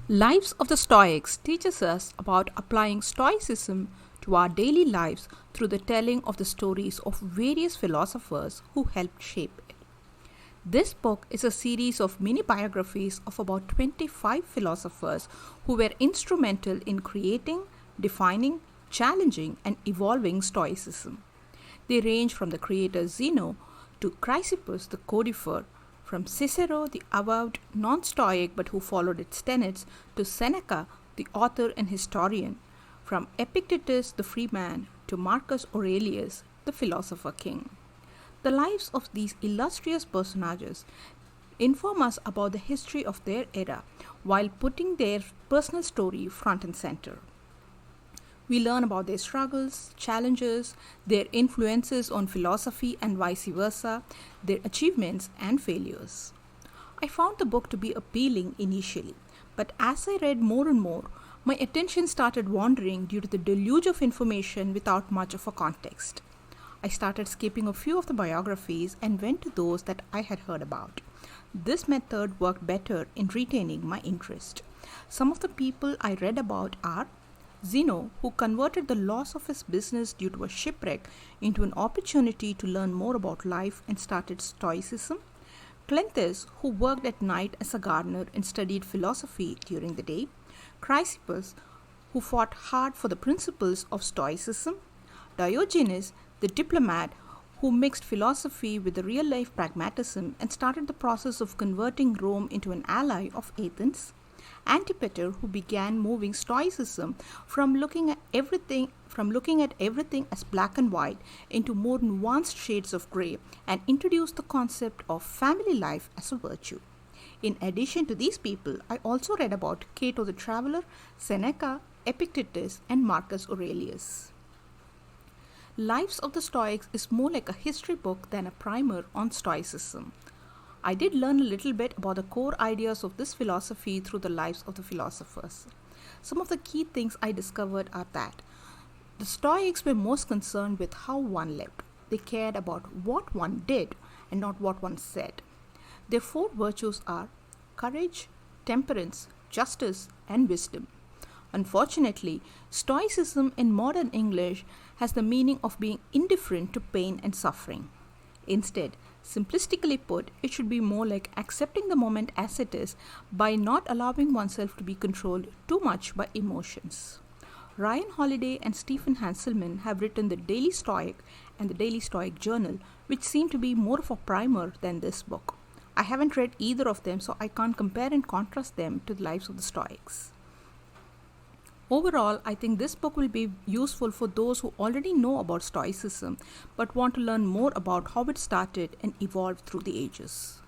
Lives of the Stoics teaches us about applying Stoicism to our daily lives through the telling of the stories of various philosophers who helped shape it. This book is a series of mini biographies of about 25 philosophers who were instrumental in creating, defining, challenging, and evolving Stoicism. They range from the creator Zeno to Chrysippus the codifer, from Cicero, the avowed non Stoic but who followed its tenets, to Seneca, the author and historian, from Epictetus, the freeman, to Marcus Aurelius, the philosopher king. The lives of these illustrious personages inform us about the history of their era while putting their personal story front and center. We learn about their struggles, challenges, their influences on philosophy and vice versa, their achievements and failures. I found the book to be appealing initially, but as I read more and more, my attention started wandering due to the deluge of information without much of a context. I started skipping a few of the biographies and went to those that I had heard about. This method worked better in retaining my interest. Some of the people I read about are Zeno, who converted the loss of his business due to a shipwreck into an opportunity to learn more about life and started Stoicism. Cleanthes, who worked at night as a gardener and studied philosophy during the day. Chrysippus, who fought hard for the principles of Stoicism. Diogenes, the diplomat, who mixed philosophy with the real-life pragmatism and started the process of converting Rome into an ally of Athens. Antipater, who began moving Stoicism from looking at everything as black and white into more nuanced shades of grey and introduced the concept of family life as a virtue. In addition to these people, I also read about Cato the Traveller, Seneca, Epictetus, and Marcus Aurelius. Lives of the Stoics is more like a history book than a primer on Stoicism. I did learn a little bit about the core ideas of this philosophy through the lives of the philosophers. Some of the key things I discovered are that the Stoics were most concerned with how one lived. They cared about what one did and not what one said. Their four virtues are courage, temperance, justice, and wisdom. Unfortunately, Stoicism in modern English has the meaning of being indifferent to pain and suffering. Instead, simplistically put, it should be more like accepting the moment as it is by not allowing oneself to be controlled too much by emotions. Ryan Holiday and Stephen Hanselman have written The Daily Stoic and The Daily Stoic Journal, which seem to be more of a primer than this book. I haven't read either of them, so I can't compare and contrast them to the lives of the Stoics. Overall, I think this book will be useful for those who already know about Stoicism but want to learn more about how it started and evolved through the ages.